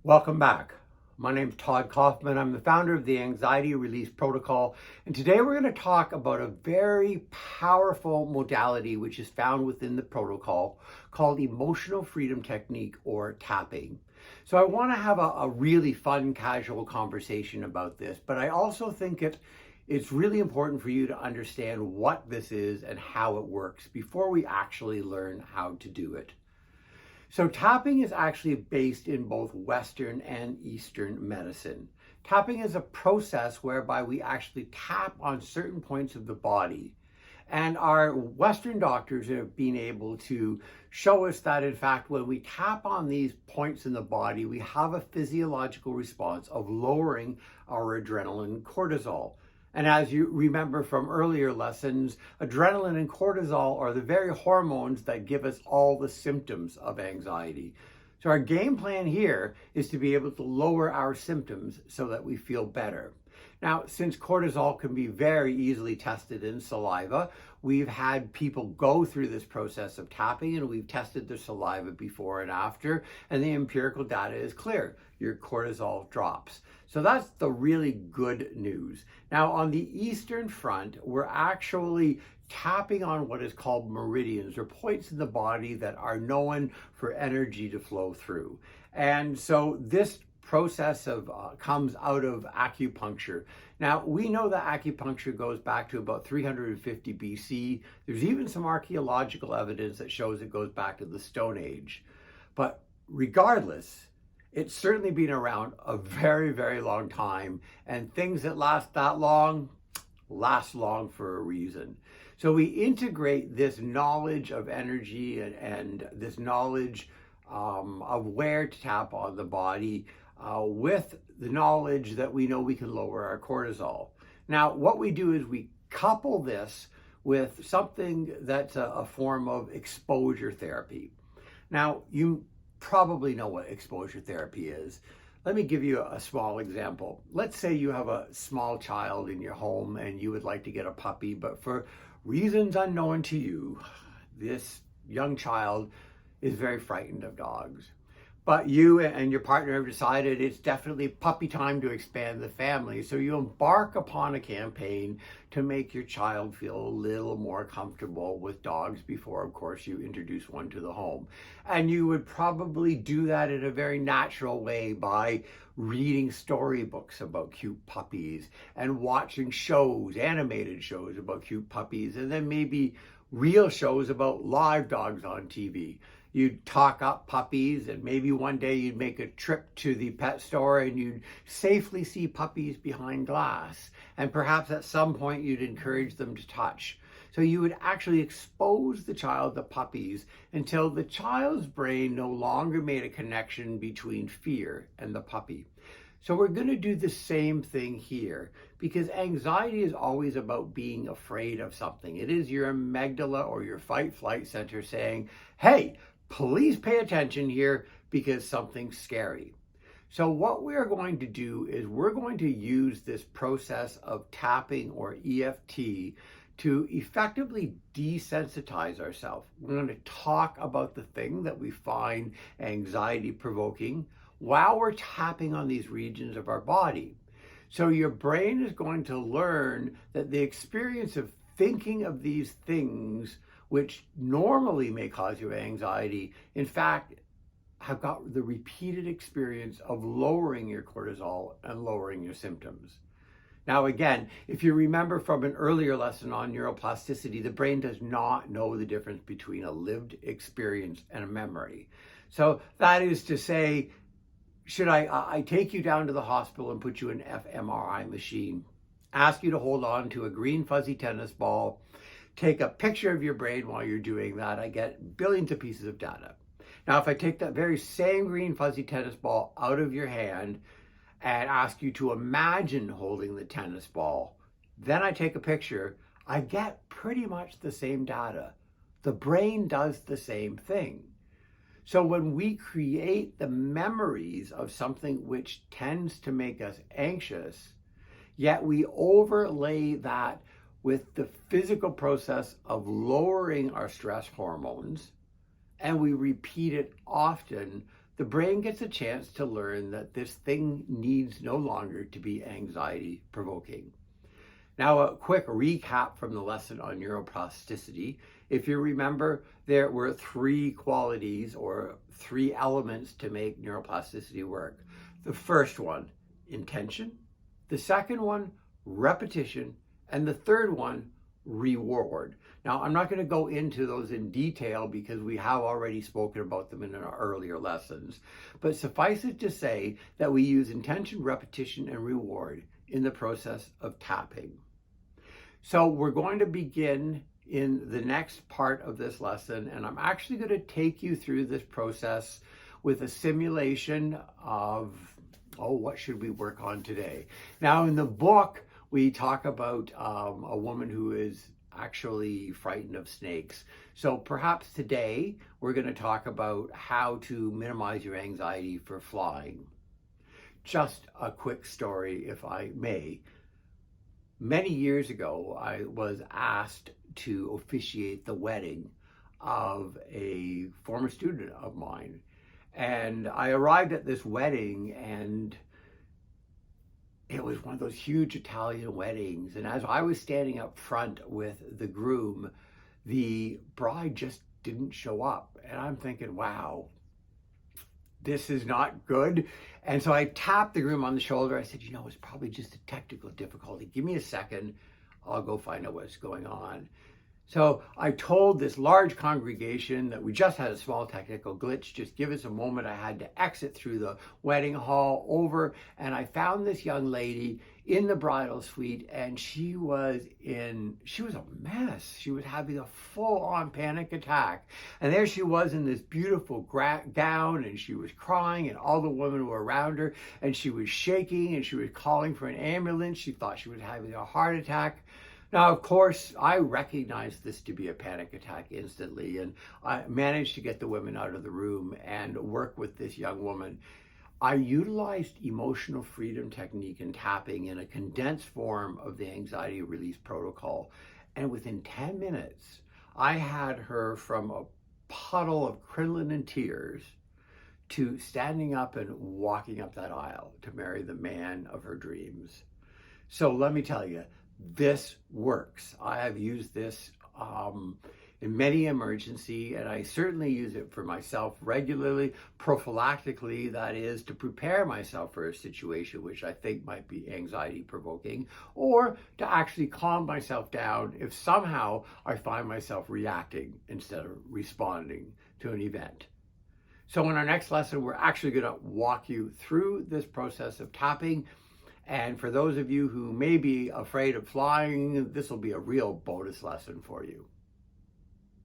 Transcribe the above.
Welcome back. My name is Todd Kaufman. I'm the founder of the Anxiety Release Protocol. And today we're going to talk about a very powerful modality which is found within the protocol called emotional freedom technique, or tapping. So I want to have a really fun, casual conversation about this, but I also think it's really important for you to understand what this is and how it works before we actually learn how to do it. So tapping is actually based in both Western and Eastern medicine. Tapping is a process whereby we actually tap on certain points of the body. And our Western doctors have been able to show us that, in fact, when we tap on these points in the body, we have a physiological response of lowering our adrenaline and cortisol. And as you remember from earlier lessons, adrenaline and cortisol are the very hormones that give us all the symptoms of anxiety. So our game plan here is to be able to lower our symptoms so that we feel better. Now, since cortisol can be very easily tested in saliva, we've had people go through this process of tapping, and we've tested their saliva before and after, and the empirical data is clear. Your cortisol drops. So that's the really good news. Now, on the Eastern front, we're actually tapping on what is called meridians, or points in the body that are known for energy to flow through. And so this process of comes out of acupuncture. Now, we know that acupuncture goes back to about 350 BC. There's even some archaeological evidence that shows it goes back to the Stone Age. But regardless, it's certainly been around a very, very long time, and things that last that long last long for a reason. So we integrate this knowledge of energy and this knowledge of where to tap on the body with the knowledge that we know we can lower our cortisol. Now, what we do is we couple this with something that's a form of exposure therapy. Now, you probably know what exposure therapy is. Let me give you a small example. Let's say you have a small child in your home and you would like to get a puppy, but for reasons unknown to you, this young child is very frightened of dogs. But you and your partner have decided it's definitely puppy time to expand the family. So you embark upon a campaign to make your child feel a little more comfortable with dogs before, of course, you introduce one to the home. And you would probably do that in a very natural way by reading storybooks about cute puppies and watching shows, animated shows about cute puppies, and then maybe real shows about live dogs on TV. You'd talk up puppies, and maybe one day you'd make a trip to the pet store and you'd safely see puppies behind glass. And perhaps at some point you'd encourage them to touch. So you would actually expose the child to puppies until the child's brain no longer made a connection between fear and the puppy. So we're going to do the same thing here, because anxiety is always about being afraid of something. It is your amygdala or your fight-flight center saying, hey, please pay attention here because something's scary. So what we're going to do is we're going to use this process of tapping, or EFT, to effectively desensitize ourselves. We're going to talk about the thing that we find anxiety provoking while we're tapping on these regions of our body. So your brain is going to learn that the experience of thinking of these things, which normally may cause you anxiety, in fact, have got the repeated experience of lowering your cortisol and lowering your symptoms. Now, again, if you remember from an earlier lesson on neuroplasticity, the brain does not know the difference between a lived experience and a memory. So that is to say, should I take you down to the hospital and put you in an fMRI machine, ask you to hold on to a green fuzzy tennis ball, take a picture of your brain while you're doing that, I get billions of pieces of data. Now, if I take that very same green fuzzy tennis ball out of your hand and ask you to imagine holding the tennis ball, then I take a picture, I get pretty much the same data. The brain does the same thing. So when we create the memories of something which tends to make us anxious, yet we overlay that with the physical process of lowering our stress hormones, and we repeat it often, the brain gets a chance to learn that this thing needs no longer to be anxiety provoking. Now, a quick recap from the lesson on neuroplasticity. If you remember, there were three qualities or three elements to make neuroplasticity work. The first one, intention. The second one, repetition. And the third one, reward. Now, I'm not going to go into those in detail because we have already spoken about them in our earlier lessons. But suffice it to say that we use intention, repetition, and reward in the process of tapping. So we're going to begin in the next part of this lesson, and I'm actually going to take you through this process with a simulation of, what should we work on today? Now, in the book, we talk about a woman who is actually frightened of snakes. So perhaps today we're going to talk about how to minimize your anxiety for flying. Just a quick story, if I may. Many years ago, I was asked to officiate the wedding of a former student of mine. And I arrived at this wedding, and it was one of those huge Italian weddings. And as I was standing up front with the groom, the bride just didn't show up. And I'm thinking, wow, this is not good. And so I tapped the groom on the shoulder. I said, it's probably just a technical difficulty. Give me a second. I'll go find out what's going on. So I told this large congregation that we just had a small technical glitch. Just give us a moment. I had to exit through the wedding hall over, and I found this young lady in the bridal suite, and she was a mess. She was having a full-on panic attack. And there she was in this beautiful gown, and she was crying, and all the women were around her, and she was shaking, and she was calling for an ambulance. She thought she was having a heart attack. Now, of course, I recognized this to be a panic attack instantly, and I managed to get the women out of the room and work with this young woman. I utilized emotional freedom technique and tapping in a condensed form of the anxiety release protocol. And within 10 minutes, I had her from a puddle of crinoline and tears to standing up and walking up that aisle to marry the man of her dreams. So let me tell you, this works. I have used this in many emergency, and I certainly use it for myself regularly, prophylactically, that is, to prepare myself for a situation which I think might be anxiety provoking, or to actually calm myself down if somehow I find myself reacting instead of responding to an event. So in our next lesson, we're actually going to walk you through this process of tapping. And for those of you who may be afraid of flying, this will be a real bonus lesson for you.